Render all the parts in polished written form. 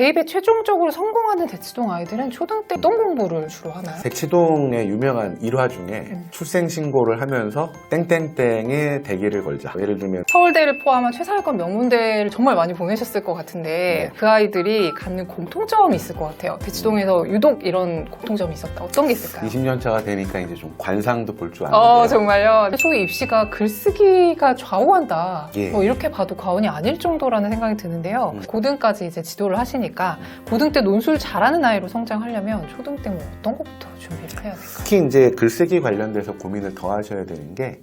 대입에 최종적으로 성공하는 대치동 아이들은 초등 때 어떤 공부를 주로 하나요? 대치동의 유명한 일화 중에 출생신고를 하면서 땡땡땡에 대기를 걸자. 예를 들면 서울대를 포함한 최상위권 명문대를 정말 많이 보내셨을 것 같은데 그 아이들이 갖는 공통점이 있을 것 같아요. 대치동에서 유독 이런 공통점이 있었다. 어떤 게 있을까요? 20년 차가 되니까 이제 좀 관상도 볼 줄 아는데요. 정말요? 초기 입시가 글쓰기가 좌우한다. 예. 뭐 이렇게 봐도 과언이 아닐 정도라는 생각이 드는데요. 고등까지 이제 지도를 하시니까 고등 때 논술 잘하는 아이로 성장하려면 초등 때 뭐 어떤 것부터 준비를 해야 될까요? 특히 이제 글쓰기 관련돼서 고민을 더 하셔야 되는 게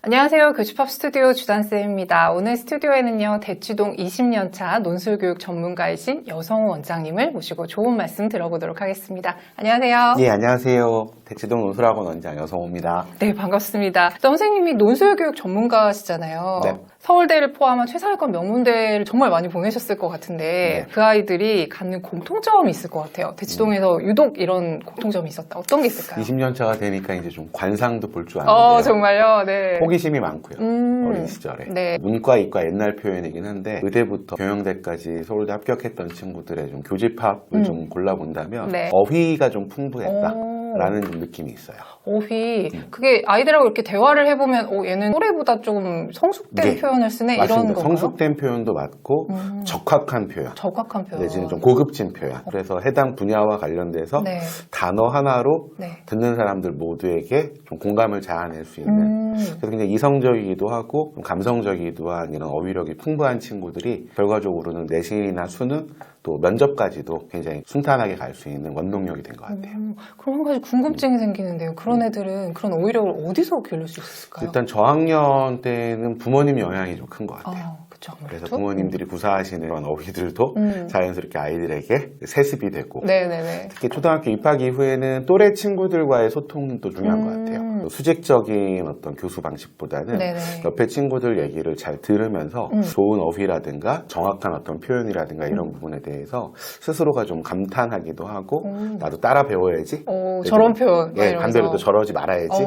안녕하세요. 교집합 스튜디오 주단쌤입니다. 오늘 스튜디오에는요, 대치동 20년차 논술교육 전문가이신 여성호 원장님을 모시고 좋은 말씀 들어보도록 하겠습니다. 안녕하세요. 예, 안녕하세요. 대치동 논술학원 원장 여성호입니다. 네, 반갑습니다. 선생님이 논술교육 전문가시잖아요. 네. 서울대를 포함한 최상위권 명문대를 정말 많이 보내셨을 것 같은데 그 아이들이 갖는 공통점이 있을 것 같아요. 대치동에서 유독 이런 공통점이 있었다. 어떤 게 있을까요? 20년 차가 되니까 이제 좀 관상도 볼 줄 아는데요. 정말요? 네. 호기심이 많고요. 어린 시절에. 네. 문과, 이과 옛날 표현이긴 한데 의대부터 경영대까지 서울대 합격했던 친구들의 좀 교집합을 좀 골라본다면 네. 어휘가 좀 풍부했다라는 좀 느낌이 있어요. 어휘. 그게 아이들하고 이렇게 대화를 해보면 얘는 또래보다 좀 성숙된 네. 표현을 쓰네? 맞습니다. 이런 건가요? 성숙된 표현도 맞고 적합한 표현. 적합한 표현. 내지는 좀 고급진 표현. 그래서 해당 분야와 관련돼서 네. 단어 하나로 네. 듣는 사람들 모두에게 좀 공감을 자아낼 수 있는 그래서 굉장히 이성적이기도 하고 좀 감성적이기도 한 이런 어휘력이 풍부한 친구들이 결과적으로는 내신이나 수능 또 면접까지도 굉장히 순탄하게 갈 수 있는 원동력이 된 것 같아요. 그럼 한 가지 궁금증이 생기는데요. 그런 애들은 그런 어휘력을 어디서 기를 수 있을까요? 일단 저학년 때는 부모님 영향이 좀 큰 것 같아요. 그쵸, 그래서 아무래도. 부모님들이 구사하시는 그런 어휘들도 자연스럽게 아이들에게 세습이 되고 네네네. 특히 초등학교 입학 이후에는 또래 친구들과의 소통도 중요한 것 같아요. 수직적인 어떤 교수 방식보다는 네네. 옆에 친구들 얘기를 잘 들으면서 좋은 어휘라든가 정확한 어떤 표현이라든가 이런 부분에 대해서 스스로가 좀 감탄하기도 하고 나도 따라 배워야지. 저런 표현. 예, 반대로 또 저러지 말아야지.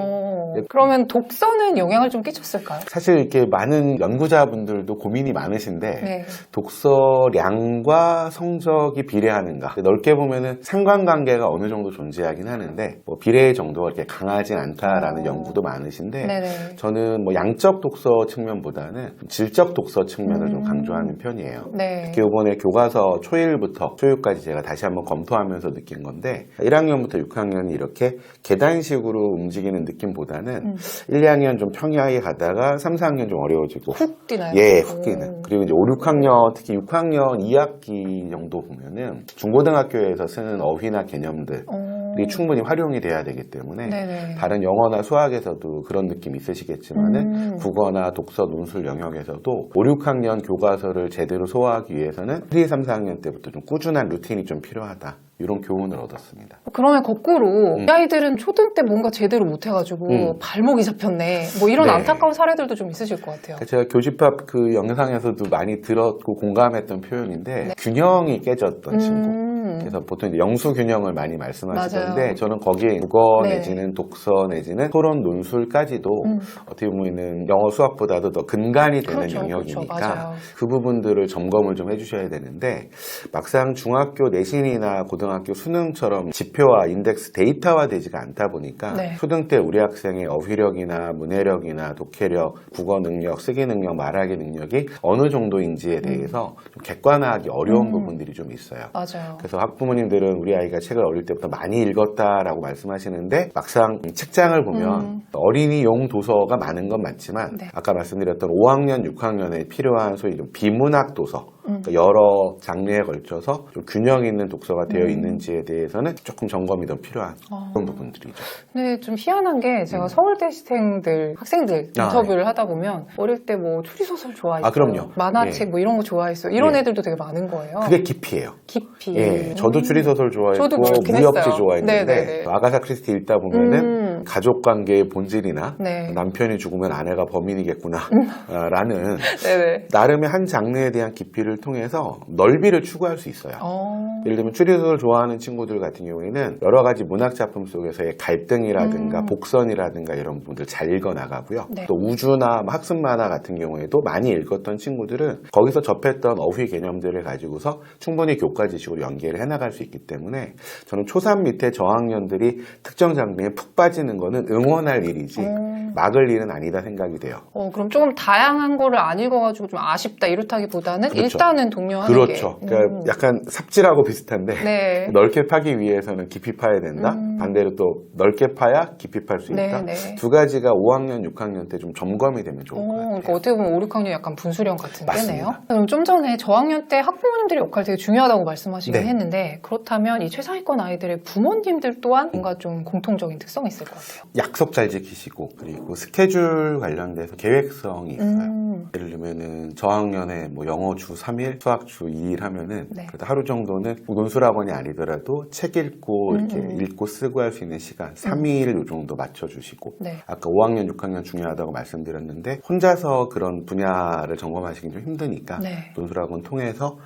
그러면 독서는 영향을 좀 끼쳤을까요? 사실 이렇게 많은 연구자분들도 고민이 많으신데 네. 독서량과 성적이 비례하는가 넓게 보면은 상관관계가 어느 정도 존재하긴 하는데 뭐 비례의 정도가 이렇게 강하진 않다라는 연구도 많으신데 네네. 저는 뭐 양적 독서 측면보다는 질적 독서 측면을 좀 강조하는 편이에요. 네. 특히 이번에 교과서 초1부터 초6까지 제가 다시 한번 검토하면서 느낀 건데 1학년부터 6학년이 이렇게 계단식으로 움직이는 느낌보다는 1, 2학년 좀 평이하게 가다가 3, 4학년 좀 어려워지고 훅 뛰나요? 예, 훅 뛰는. 그리고 이제 5, 6학년, 특히 6학년 2학기 정도 보면은 중고등학교에서 쓰는 어휘나 개념들이 충분히 활용이 돼야 되기 때문에 네네. 다른 영어나 수학에서도 그런 느낌 있으시겠지만은 국어나 독서, 논술 영역에서도 5, 6학년 교과서를 제대로 소화하기 위해서는 1, 2, 3, 4학년 때부터 좀 꾸준한 루틴이 좀 필요하다. 이런 교훈을 얻었습니다. 그러면 거꾸로 이 아이들은 초등 때 뭔가 제대로 못해가지고 발목이 잡혔네. 뭐 이런 네. 안타까운 사례들도 좀 있으실 것 같아요. 제가 교집합 그 영상에서도 많이 들었고 공감했던 표현인데 균형이 깨졌던 친구. 그래서 보통 이제 영수 균형을 많이 말씀하시던데 맞아요. 저는 거기에 국어 네. 내지는 독서 내지는 토론 논술까지도 어떻게 보면 영어 수학보다도 더 근간이 되는 그렇죠, 영역이니까 그렇죠. 맞아요. 그 부분들을 점검을 좀 해주셔야 되는데 막상 중학교 내신이나 고등학교 수능처럼 지표와 인덱스 데이터화 되지가 않다 보니까 네. 초등 때 우리 학생의 어휘력이나 문해력이나 독해력, 국어 능력, 쓰기 능력, 말하기 능력이 어느 정도인지에 대해서 좀 객관화하기 어려운 부분들이 좀 있어요. 맞아요. 그래서 학부모님들은 우리 아이가 책을 어릴 때부터 많이 읽었다라고 말씀하시는데 막상 책장을 보면 어린이용 도서가 많은 건 맞지만 네. 아까 말씀드렸던 5학년, 6학년에 필요한 소위 좀 비문학 도서 그러니까 여러 장르에 걸쳐서 좀 균형 있는 독서가 되어 있는지에 대해서는 조금 점검이 더 필요한 그런 부분들이죠. 근데 좀 희한한 게 제가 서울대생들, 학생들 인터뷰를 하다 보면 어릴 때 뭐 추리소설 좋아했어요. 그럼요. 만화책 예. 뭐 이런 거 좋아했어요. 이런 예. 애들도 되게 많은 거예요. 그게 깊이예요. 깊이. 예, 저도 추리소설 좋아했고 저도 그렇긴 무협지 했어요. 좋아했는데 네네네. 아가사 크리스티 읽다 보면은 가족 관계의 본질이나 네. 남편이 죽으면 아내가 범인이겠구나 라는 네네. 나름의 한 장르에 대한 깊이를 통해서 넓이를 추구할 수 있어요. 예를 들면 추리소설 좋아하는 친구들 같은 경우에는 여러 가지 문학 작품 속에서의 갈등이라든가 복선이라든가 이런 부분들 잘 읽어나가고요. 네. 또 우주나 학습 만화 같은 경우에도 많이 읽었던 친구들은 거기서 접했던 어휘 개념들을 가지고서 충분히 교과 지식으로 연계를 해나갈 수 있기 때문에 저는 초3 밑에 저학년들이 특정 장르에 푹 빠지는 거는 응원할 일이지 막을 일은 아니다 생각이 돼요. 그럼 조금 다양한 거를 안 읽어가지고 좀 아쉽다 이렇다기보다는 그렇죠. 일단은 독려하는 그렇죠. 게. 그러니까 약간 삽질하고 비슷한데 네. 넓게 파기 위해서는 깊이 파야 된다. 반대로 또 넓게 파야 깊이 팔 수 있다. 네, 네. 두 가지가 5학년, 6학년 때 좀 점검이 되면 좋을 것 같아요. 그러니까 어떻게 보면 5, 6학년 약간 분수령 같은 맞습니다. 때네요. 그럼 좀 전에 저학년 때 학부모님들의 역할 되게 중요하다고 말씀하시긴 네. 했는데 그렇다면 이 최상위권 아이들의 부모님들 또한 뭔가 좀 공통적인 특성이 있을 것 같아요. 약속 잘 지키시고 그리고 스케줄 관련돼서 계획성이 있어요. 예를 들면은 저학년에 뭐 영어 주 3일, 수학 주 2일 하면은 네. 그래도 하루 정도는 논술학원이 아니더라도 책 읽고 이렇게 읽고 쓰고 할 수 있는 시간 3일 요 정도 맞춰주시고 네. 아까 5학년, 6학년 중요하다고 말씀드렸는데 혼자서 그런 분야를 점검하시기 좀 힘드니까 네. 논술학원 통해서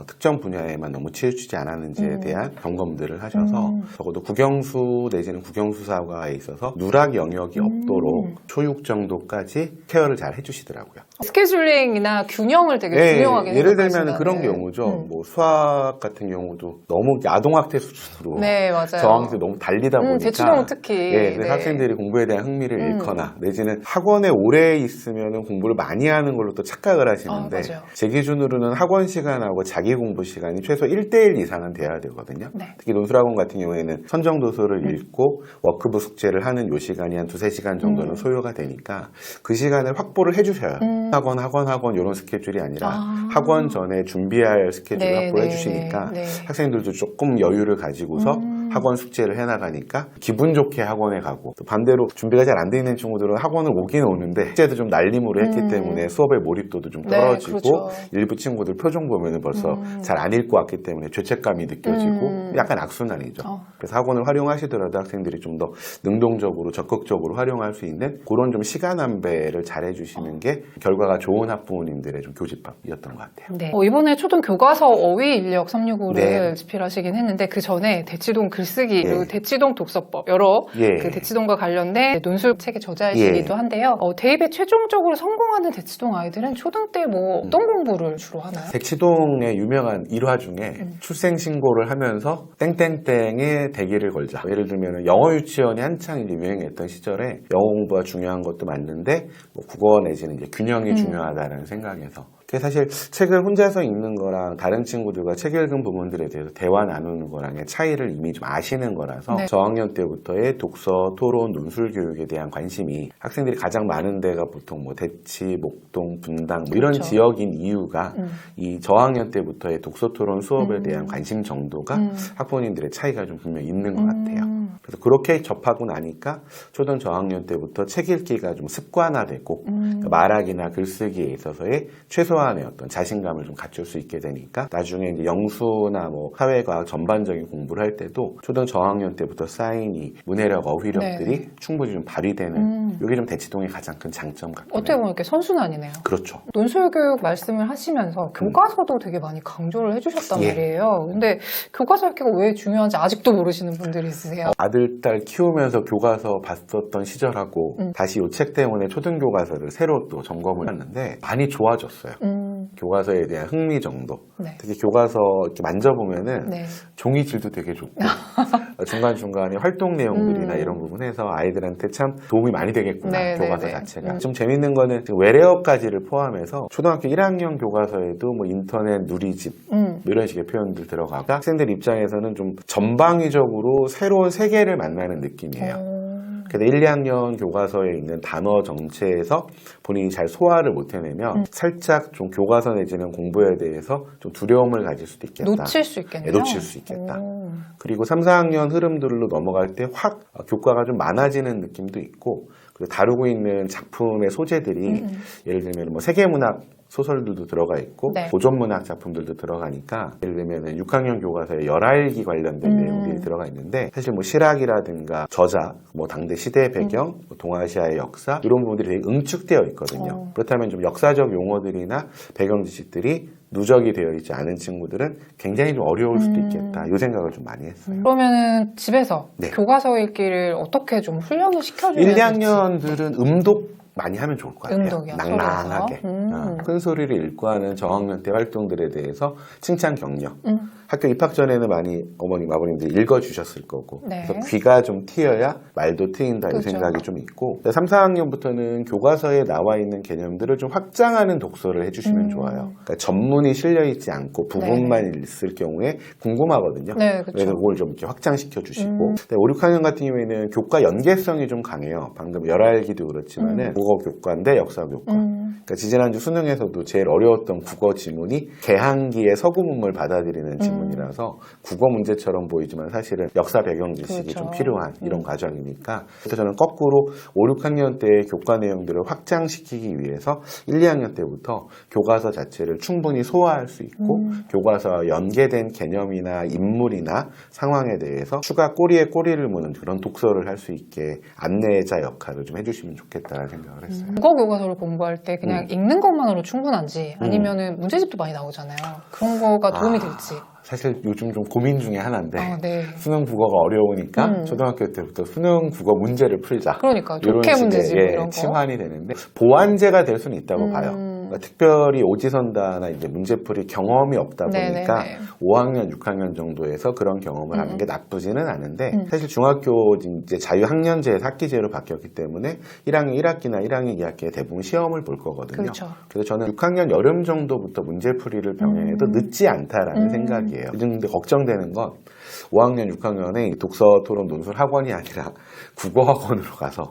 특정 분야에만 너무 치우치지 않았는지에 대한 점검들을 하셔서 적어도 국영수 내지는 국영수사과에 있어서 누락 영역이 없도록 초육 정도까지 케어를 잘 해주시더라고요. 스케줄링이나 균형을 되게 중요하게 예를 들면 생각하신다는. 그런 경우죠. 뭐 수학 같은 경우도 너무 아동학대 수준으로 네, 맞아요. 저학년이 너무 달리다 보니까 대치동 특히. 그래서 네. 학생들이 공부에 대한 흥미를 잃거나 내지는 학원에 오래 있으면 공부를 많이 하는 걸로 또 착각을 하시는데 맞아요. 제 기준으로는 학원 시간하고 자기 공부 시간이 최소 1대1 이상은 돼야 되거든요. 네. 특히 논술학원 같은 경우에는 선정도서를 읽고 워크북 숙제를 하는 요 시간이 한 2-3시간 정도는 소요가 되니까 그 시간을 확보를 해주셔요. 학원 이런 스케줄이 아니라 학원 전에 준비할 스케줄을 네, 확보를 네, 해주시니까 네. 학생들도 조금 여유를 가지고서 학원 숙제를 해나가니까 기분 좋게 학원에 가고 또 반대로 준비가 잘 안 돼 있는 친구들은 학원을 오긴 오는데 숙제도 좀 날림으로 했기 때문에 수업의 몰입도도 좀 네, 떨어지고 그렇죠. 일부 친구들 표정 보면 벌써 잘 안 읽고 왔기 때문에 죄책감이 느껴지고 약간 악순환이죠. 그래서 학원을 활용하시더라도 학생들이 좀 더 능동적으로 적극적으로 활용할 수 있는 그런 좀 시간 안배를 잘 해주시는 게 결과가 좋은 학부모님들의 좀 교집합이었던 것 같아요. 네. 이번에 초등 교과서 어휘 인력 365를 네. 집필하시긴 했는데 그 전에 대치동 글쓰기 그리고 예. 대치동 독서법 여러 예. 그 대치동과 관련된 논술 책의 저자이시기도 한데요. 대입에 최종적으로 성공하는 대치동 아이들은 초등 때 뭐 어떤 공부를 주로 하나요? 대치동의 유명한 일화 중에 출생 신고를 하면서 땡땡땡에 대기를 걸자. 예를 들면 영어 유치원이 한창 이제 유행했던 시절에 영어 공부가 중요한 것도 맞는데 뭐 국어 내지는 이제 균형이 중요하다는 생각에서. 그게 사실 책을 혼자서 읽는 거랑 다른 친구들과 책 읽은 부분들에 대해서 대화 나누는 거랑의 차이를 이미 좀 아시는 거라서 네. 저학년 때부터의 독서, 토론, 논술 교육에 대한 관심이 학생들이 가장 많은 데가 보통 뭐 대치, 목동, 분당 뭐 이런 그렇죠. 지역인 이유가 이 저학년 때부터의 독서, 토론 수업에 대한 관심 정도가 학부모님들의 차이가 좀 분명히 있는 것 같아요. 그래서 그렇게 접하고 나니까 초등 저학년 때부터 책 읽기가 좀 습관화되고 그러니까 말하기나 글쓰기에 있어서의 최소한의 어떤 자신감을 좀 갖출 수 있게 되니까 나중에 이제 영수나 뭐 사회과학 전반적인 공부를 할 때도 초등 저학년 때부터 쌓인 이 문해력, 어휘력들이 네. 충분히 좀 발휘되는 이게 좀 대치동의 가장 큰 장점 같아요. 어떻게 보면 이렇게 선순환이네요. 그렇죠. 논술 교육 말씀을 하시면서 교과서도 되게 많이 강조를 해주셨단 예. 말이에요. 근데 교과서 읽기가 왜 중요한지 아직도 모르시는 분들이 있으세요. 아들, 딸 키우면서 교과서 봤었던 시절하고 다시 이 책 때문에 초등 교과서를 새로 또 점검을 했는데 많이 좋아졌어요. 교과서에 대한 흥미 정도. 네. 특히 교과서 이렇게 만져보면은 네. 종이질도 되게 좋고 중간중간에 활동 내용들이나 이런 부분에서 아이들한테 참 도움이 많이 되겠구나. 네, 교과서 네, 네. 자체가. 좀 재밌는 거는 지금 외래어까지를 포함해서 초등학교 1학년 교과서에도 뭐 인터넷 누리집 뭐 이런 식의 표현들 들어가고 학생들 입장에서는 좀 전방위적으로 새로운 세계를 만나는 느낌이에요. 그래서 1, 2학년 교과서에 있는 단어 정체에서 본인이 잘 소화를 못 해내면 살짝 좀 교과서 내지는 공부에 대해서 좀 두려움을 가질 수도 있겠다. 놓칠 수 있겠네요. 네, 놓칠 수 있겠다. 그리고 3, 4학년 흐름들로 넘어갈 때 확 교과가 좀 많아지는 느낌도 있고 그리고 다루고 있는 작품의 소재들이 예를 들면 뭐 세계문학 소설들도 들어가 있고 네. 고전문학 작품들도 들어가니까 예를 들면 6학년 교과서에 열알기 관련된 내용들이 들어가 있는데 사실 뭐 실학이라든가 저자, 뭐 당대 시대 배경, 뭐 동아시아의 역사 이런 부분들이 되게 응축되어 있거든요. 그렇다면 좀 역사적 용어들이나 배경 지식들이 누적이 되어 있지 않은 친구들은 굉장히 좀 어려울 수도 있겠다. 이 생각을 좀 많이 했어요. 그러면은 집에서 네. 교과서 읽기를 어떻게 좀 훈련을 시켜주면 1, 2학년들은 음독 많이 하면 좋을 것 같아요. 음독이요? 낭낭하게. 큰 소리를 읽고 하는 저학년 때 활동들에 대해서 칭찬 격려. 학교 입학 전에는 많이 어머님, 아버님들이 읽어주셨을 거고. 네. 그래서 귀가 좀 트여야 말도 트인다 이 그렇죠. 생각이 좀 있고. 3, 4학년부터는 교과서에 나와 있는 개념들을 좀 확장하는 독서를 해주시면 좋아요. 그러니까 전문이 실려있지 않고 부분만 있을 경우에 궁금하거든요. 네, 그렇죠. 그래서 그걸 좀 이렇게 확장시켜 주시고. 5, 6학년 같은 경우에는 교과 연계성이 좀 강해요. 방금 열알기도 그렇지만은 국어 교과인데 역사 교과. 그러니까 지지난주 수능에서도 제일 어려웠던 국어 지문이 개항기의 서구문물 받아들이는 지문이라서 국어 문제처럼 보이지만 사실은 역사 배경 지식이 그렇죠. 좀 필요한 이런 과정이니까 그래서 저는 거꾸로 5, 6학년 때의 교과 내용들을 확장시키기 위해서 1, 2학년 때부터 교과서 자체를 충분히 소화할 수 있고 교과서 연계된 개념이나 인물이나 상황에 대해서 추가 꼬리에 꼬리를 무는 그런 독서를 할 수 있게 안내자 역할을 좀 해주시면 좋겠다는 생각을 했어요. 국어 교과서를 공부할 때 그냥 읽는 것만으로 충분한지 아니면은 문제집도 많이 나오잖아요. 그런 거가 도움이 될지. 사실 요즘 좀 고민 중에 하나인데 네. 수능 국어가 어려우니까 초등학교 때부터 수능 국어 문제를 풀자. 그러니까 이런 좋게 식의, 문제집 이런 거. 치환이 되는데 보완제가 될 수는 있다고 봐요. 그러니까 특별히 오지선다나 이제 문제풀이 경험이 없다 보니까 네네네. 5학년, 6학년 정도에서 그런 경험을 하는 게 나쁘지는 않은데 사실 중학교 이제 자유학년제 학기제로 바뀌었기 때문에 1학년 1학기나 1학년 2학기에 대부분 시험을 볼 거거든요. 그렇죠. 그래서 저는 6학년 여름 정도부터 문제풀이를 병행해도 늦지 않다라는 생각이에요. 근데 걱정되는 건 5학년, 6학년에 독서 토론 논술 학원이 아니라 국어 학원으로 가서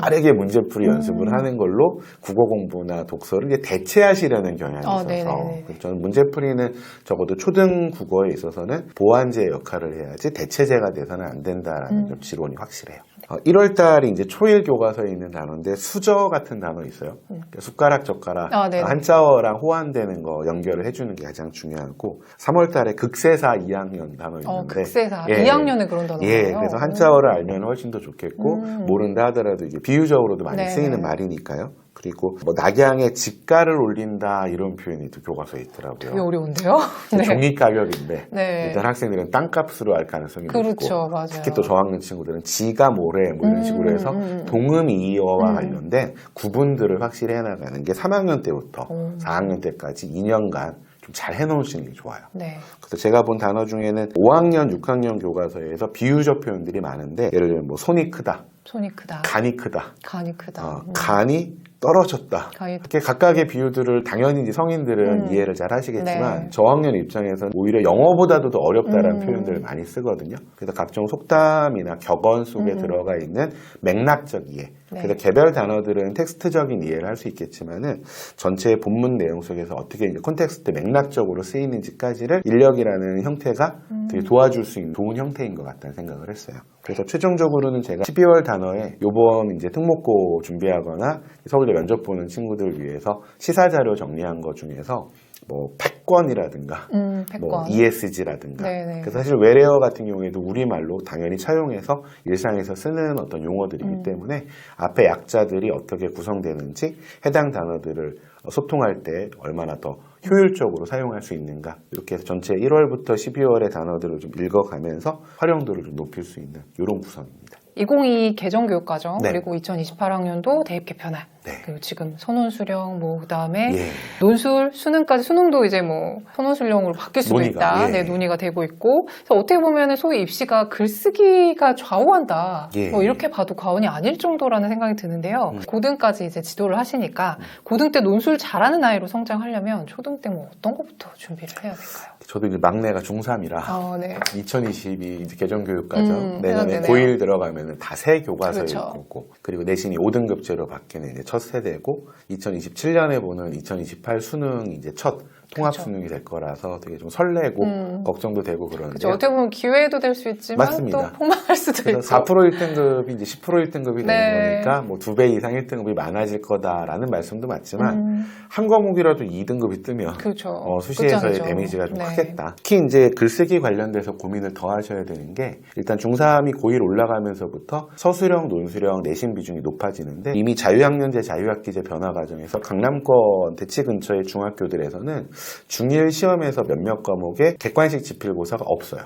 빠르게 문제풀이 연습을 하는 걸로 국어 공부나 독서를 이제 대체하시려는 경향이 있어서 네네네. 그래서 저는 문제풀이는 적어도 초등 국어에 있어서는 보완제 역할을 해야지 대체제가 돼서는 안 된다라는 좀 지론이 확실해요. 1월 달이 이제 초일 교과서에 있는 단어인데 수저 같은 단어 있어요. 그러니까 숟가락, 젓가락, 네네. 한자어랑 호환되는 거 연결을 해주는 게 가장 중요하고 3월 달에 극세사 2학년 단어 있는데 극세사. 2학년에 그런 단어가 예, 나와요? 그래서 한자어를 알면 훨씬 더 좋겠고 모른다 하더라도 이게 비유적으로도 많이 네. 쓰이는 말이니까요. 그리고 뭐 낙양에 집가를 올린다 이런 표현이 또 교과서에 있더라고요. 되게 어려운데요? 네. 종이 가격인데 네. 일단 학생들은 땅값으로 알 가능성이 그렇죠, 높고 맞아요. 특히 또 저학년 친구들은 지가 뭐래 뭐 이런 식으로 해서 동음이어와 관련된 구분들을 확실히 해나가는 게 3학년 때부터 4학년 때까지 2년간 좀 잘 해놓으시는 게 좋아요. 네. 그래서 제가 본 단어 중에는 5학년, 6학년 교과서에서 비유적 표현들이 많은데 예를 들면 뭐 손이 크다, 손이 크다. 간이 크다, 간이 크다. 간이 떨어졌다. 간이 이렇게 각각의 비유들을 당연히 이제 성인들은 이해를 잘 하시겠지만 네. 저학년 입장에서는 오히려 영어보다도 더 어렵다는 표현들을 많이 쓰거든요. 그래서 각종 속담이나 격언 속에 들어가 있는 맥락적 이해. 네. 그래서 개별 단어들은 텍스트적인 이해를 할 수 있겠지만은 전체의 본문 내용 속에서 어떻게 이제 콘텍스트 맥락적으로 쓰이는지까지를 인력이라는 형태가 되게 도와줄 수 있는 좋은 형태인 것 같다는 생각을 했어요. 그래서 최종적으로는 제가 12월 단어에 요번 이제 특목고 준비하거나 서울대 면접 보는 친구들 위해서 시사자료 정리한 것 중에서 뭐 패권이라든가 패권. 뭐 ESG라든가 네네. 그래서 사실 외래어 같은 경우에도 우리말로 당연히 차용해서 일상에서 쓰는 어떤 용어들이기 때문에 앞에 약자들이 어떻게 구성되는지 해당 단어들을 소통할 때 얼마나 더 효율적으로 사용할 수 있는가 이렇게 해서 전체 1월부터 12월의 단어들을 좀 읽어가면서 활용도를 좀 높일 수 있는 이런 구성입니다. 2022 개정교육과정 네. 그리고 2028학년도 대입 개편안 네. 그리고 지금 선원수령 뭐 그다음에 예. 논술 수능까지 수능도 이제 뭐 선원수령으로 바뀔 수도 논의가, 있다. 예. 네, 논의가 되고 있고 그래서 어떻게 보면 소위 입시가 글쓰기가 좌우한다. 예. 뭐 이렇게 봐도 과언이 아닐 정도라는 생각이 드는데요. 고등까지 이제 지도를 하시니까 고등 때 논술 잘하는 아이로 성장하려면 초등 때 뭐 어떤 것부터 준비를 해야 될까요? 저도 이제 막내가 중3이라 네. 2022 이제 개정교육과정 내년에 해당되네요. 고1 들어가면 다 새 교과서일 그렇죠. 거고 그리고 내신이 5등급제로 바뀌는 이제 첫 세대고 2027년에 보는 2028 수능 이제 첫 통합 그렇죠. 수능이 될 거라서 되게 좀 설레고 걱정도 되고 그렇죠. 그러는데 어떻게 보면 기회도 될 수 있지만 맞습니다. 또 폭망할 수도 있고. 그래서 4% 1등급이 이제 10% 1등급이 네. 되는 거니까 뭐 2배 이상 1등급이 많아질 거다라는 말씀도 맞지만 한 과목이라도 2등급이 뜨면 그렇죠. 수시에서의 끝장이죠. 데미지가 좀 네. 크겠다. 특히 이제 글쓰기 관련돼서 고민을 더 하셔야 되는 게 일단 중3이 고1 올라가면서부터 서술형, 논술형, 내신 비중이 높아지는데 이미 자유학년제, 자유학기제 변화 과정에서 강남권 대치 근처의 중학교들에서는 중1 시험에서 몇몇 과목에 객관식 지필고사가 없어요.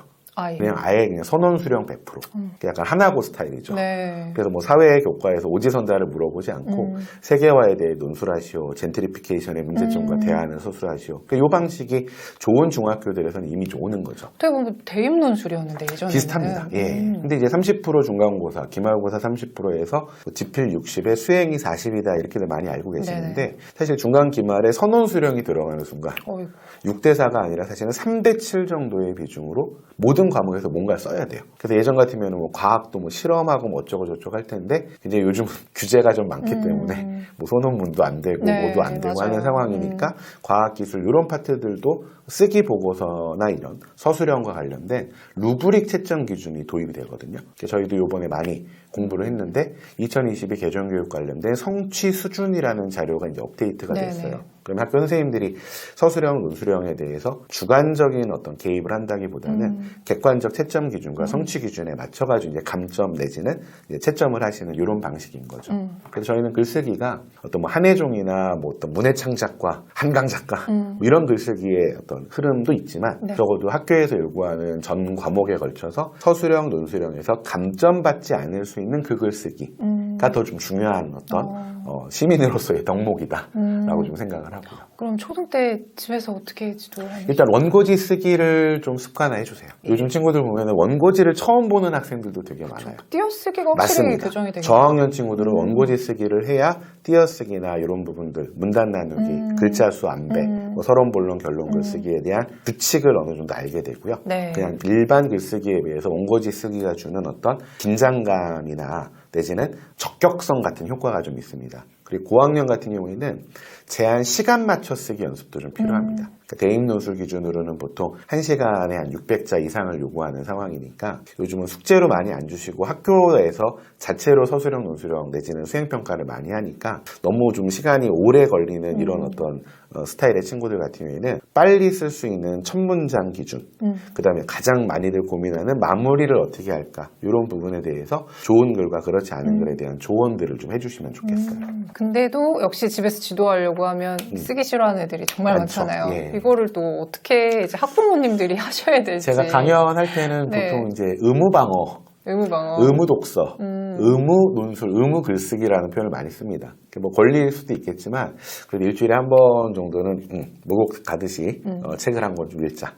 그냥 아예 그냥 선원수령 100%. 약간 하나고 스타일이죠. 네. 그래서 뭐 사회 교과에서 오지선다를 물어보지 않고 세계화에 대해 논술하시오, 젠트리피케이션의 문제점과 대안을 서술하시오. 이 방식이 좋은 중학교들에서는 이미 좀 오는 거죠. 어떻게 보면 대입 논술이었는데 예전에는 비슷합니다. 예. 근데 이제 30% 중간고사, 기말고사 30%에서 지필 60에 수행이 40이다 이렇게들 많이 알고 계시는데 사실 중간 기말에 선원 수령이 들어가는 순간 6대 4가 아니라 사실은 3대 7 정도의 비중으로 모든 과목에서 뭔가를 써야 돼요. 그래서 예전 같으면 뭐 과학도 뭐 실험하고 뭐 어쩌고 저쩌고 할 텐데 이제 요즘 규제가 좀 많기 때문에 뭐 소논문도 안 되고 뭐도 안 되고 맞아요. 하는 상황이니까 과학기술 이런 파트들도 쓰기 보고서나 이런 서술형과 관련된 루브릭 채점 기준이 도입이 되거든요. 저희도 이번에 많이 공부를 했는데 2022 개정교육 관련된 성취 수준이라는 자료가 이제 업데이트가 됐어요. 그럼 학교 선생님들이 서술형, 논술형에 대해서 주관적인 어떤 개입을 한다기보다는 객관적 채점 기준과 성취 기준에 맞춰가지고 이제 감점 내지는 이제 채점을 하시는 이런 방식인 거죠. 그래서 저희는 글쓰기가 어떤 뭐 한혜종이나 뭐 어떤 문해창작가, 한강 작가 뭐 이런 글쓰기의 어떤 흐름도 있지만 적어도 학교에서 요구하는 전 과목에 걸쳐서 서술형, 논술형에서 감점받지 않을 수 있는 그 글쓰기가 더 좀 중요한 어떤 시민으로서의 덕목이다라고 좀 생각을 하고요. 그럼 초등 때 집에서 어떻게 지도를 하는지? 일단 원고지 쓰기를 좀 습관화해 주세요. 요즘 친구들 보면 원고지를 처음 보는 학생들도 되게 많아요. 띄어쓰기가 확실히 맞습니다. 교정이 되겠네요. 저학년 친구들은 원고지 쓰기를 해야 띄어쓰기나 이런 부분들, 문단 나누기, 글자 수 안배, 뭐 서론, 본론, 결론 글쓰기에 대한 규칙을 어느 정도 알게 되고요. 그냥 일반 글쓰기에 비해서 원고지 쓰기가 주는 어떤 긴장감이나 내지는 적격성 같은 효과가 좀 있습니다. 그리고 고학년 같은 경우에는 제한 시간 맞춰 쓰기 연습도 좀 필요합니다. 그러니까 대입 논술 기준으로는 보통 1시간에 한 600자 이상을 요구하는 상황이니까 요즘은 숙제로 많이 안 주시고 학교에서 자체로 서술형, 논술형 내지는 수행평가를 많이 하니까 너무 좀 시간이 오래 걸리는 이런 어떤 스타일의 친구들 같은 경우에는 빨리 쓸 수 있는 첫 문장 기준, 그 다음에 가장 많이들 고민하는 마무리를 어떻게 할까 이런 부분에 대해서 좋은 글과 그렇지 않은 글에 대한 조언들을 좀 해주시면 좋겠어요. 근데도 역시 집에서 지도하려고 하면 쓰기 싫어하는 애들이 정말 많죠. 많잖아요. 예. 이거를 또 어떻게 이제 학부모님들이 하셔야 될지. 제가 강연할 때는 보통 이제 의무방어, 의무방어, 의무독서, 의무논술, 의무글쓰기라는 표현을 많이 씁니다. 뭐 권리일 수도 있겠지만 그래도 일주일에 한 번 정도는 목욕 가듯이 책을 한 권 좀 읽자.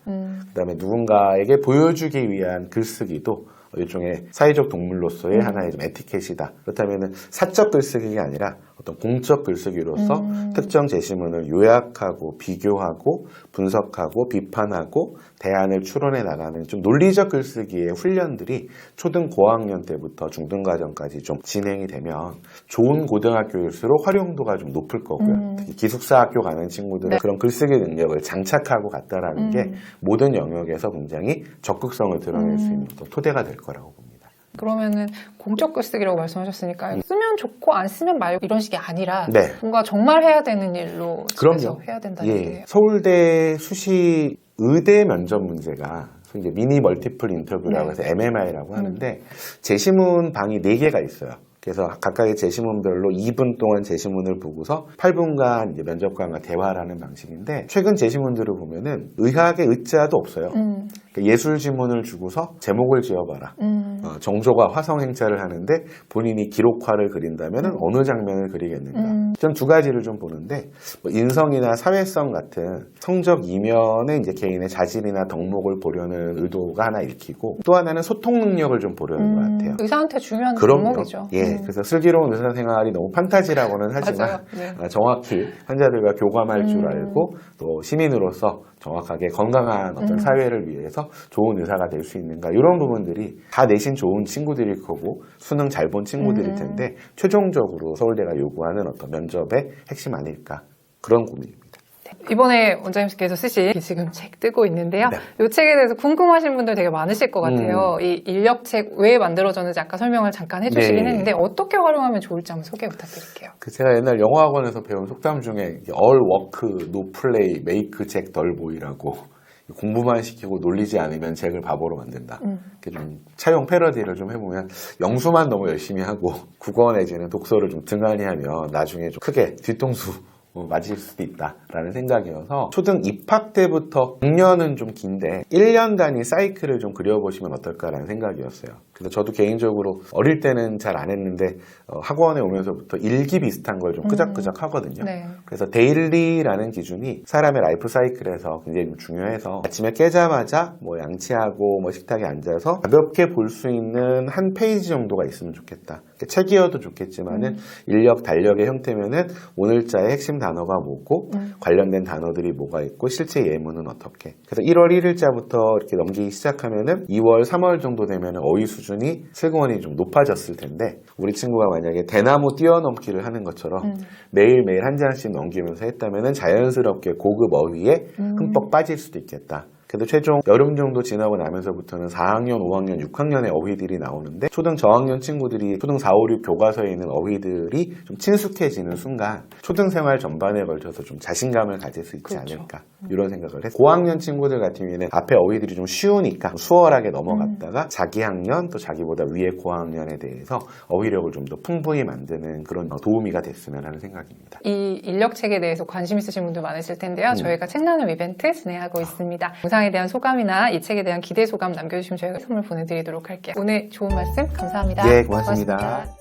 그다음에 누군가에게 보여주기 위한 글쓰기도 일종의 사회적 동물로서의 하나의 좀 에티켓이다. 그렇다면 사적 글쓰기가 아니라 어떤 공적 글쓰기로서 특정 제시문을 요약하고 비교하고 분석하고 비판하고 대안을 추론해 나가는 좀 논리적 글쓰기의 훈련들이 초등 고학년 때부터 중등과정까지 좀 진행이 되면 좋은 고등학교일수록 활용도가 좀 높을 거고요. 특히 기숙사 학교 가는 친구들은 그런 글쓰기 능력을 장착하고 갔다라는 게 모든 영역에서 굉장히 적극성을 드러낼 수 있는 토대가 될 거라고 봅니다. 그러면은 공적 글쓰기라고 말씀하셨으니까 쓰면 좋고 안 쓰면 말고 이런 식이 아니라 뭔가 정말 해야 되는 일로 집에서 해야 된다는 얘기예요. 서울대 수시 의대 면접 문제가 이제 미니 멀티플 인터뷰라고 해서 MMI라고 하는데 제시문 방이 4개가 있어요. 그래서 각각의 제시문별로 2분 동안 제시문을 보고서 8분간 이제 면접관과 대화를 하는 방식인데 최근 제시문들을 보면은 의학의 의자도 없어요. 그러니까 예술 지문을 주고서 제목을 지어봐라. 정조가 화성 행차를 하는데 본인이 기록화를 그린다면은 어느 장면을 그리겠는가. 전 두 가지를 좀 보는데 뭐 인성이나 사회성 같은 성적 이면에 이제 개인의 자질이나 덕목을 보려는 의도가 하나 읽히고 또 하나는 소통 능력을 좀 보려는 것 같아요. 의사한테 중요한 그럼요. 덕목이죠. 그래서 슬기로운 의사생활이 너무 판타지라고는 하지만 정확히 환자들과 교감할 줄 알고 또 시민으로서 정확하게 건강한 어떤 사회를 위해서 좋은 의사가 될 수 있는가 이런 부분들이 다 내신 좋은 친구들일 거고 수능 잘 본 친구들일 텐데 최종적으로 서울대가 요구하는 어떤 면접의 핵심 아닐까 그런 고민입니다. 이번에 원장님께서 쓰신 지금 책 뜨고 있는데요. 네. 이 책에 대해서 궁금하신 분들 되게 많으실 것 같아요. 이 인력책 왜 만들어졌는지 아까 설명을 잠깐 해주시긴 네. 했는데 어떻게 활용하면 좋을지 한번 소개 부탁드릴게요. 제가 옛날 영어학원에서 배운 속담 중에 all work, no play, make 잭 덜 보이라고 공부만 시키고 놀리지 않으면 잭을 바보로 만든다. 이렇게 좀 차용 패러디를 좀 해보면 영수만 너무 열심히 하고 국어 내지는 독서를 좀 등한히 하면 나중에 좀 크게 뒤통수 맞을 수도 있다라는 생각이어서 초등 입학 때부터 6년은 좀 긴데 1년 단위 사이클을 좀 그려보시면 어떨까라는 생각이었어요. 그래서 저도 개인적으로 어릴 때는 잘 안 했는데 학원에 오면서부터 일기 비슷한 걸 좀 끄적끄적 하거든요. 네. 그래서 데일리라는 기준이 사람의 라이프 사이클에서 굉장히 좀 중요해서 아침에 깨자마자 뭐 양치하고 뭐 식탁에 앉아서 가볍게 볼 수 있는 한 페이지 정도가 있으면 좋겠다. 책이어도 좋겠지만은 인력 달력의 형태면은 오늘자의 핵심 단어가 뭐고 관련된 단어들이 뭐가 있고 실제 예문은 어떻게. 그래서 1월 1일자부터 이렇게 넘기기 시작하면은 2월, 3월 정도 되면은 어휘 수준이 슬그머니 좀 높아졌을 텐데 우리 친구가 만약에 대나무 뛰어넘기를 하는 것처럼 매일매일 한 장씩 넘기면서 했다면은 자연스럽게 고급 어휘에 흠뻑 빠질 수도 있겠다. 그래도 최종 여름 정도 지나고 나면서부터는 4학년, 5학년, 6학년의 어휘들이 나오는데 초등 저학년 친구들이 초등 4, 5, 6 교과서에 있는 어휘들이 좀 친숙해지는 순간 초등 생활 전반에 걸쳐서 좀 자신감을 가질 수 있지 그렇죠. 않을까 이런 생각을 했어요. 고학년 친구들 같은 경우에는 앞에 어휘들이 좀 쉬우니까 수월하게 넘어갔다가 자기 학년 또 자기보다 위에 고학년에 대해서 어휘력을 좀 더 풍부히 만드는 그런 도우미가 됐으면 하는 생각입니다. 이 인력책에 대해서 관심 있으신 분들 많으실 텐데요. 저희가 책 나눔 이벤트 진행하고 있습니다. 영상에 대한 소감이나 이 책에 대한 기대 소감 남겨주시면 저희가 선물 보내드리도록 할게요. 오늘 좋은 말씀 감사합니다. 네, 고맙습니다.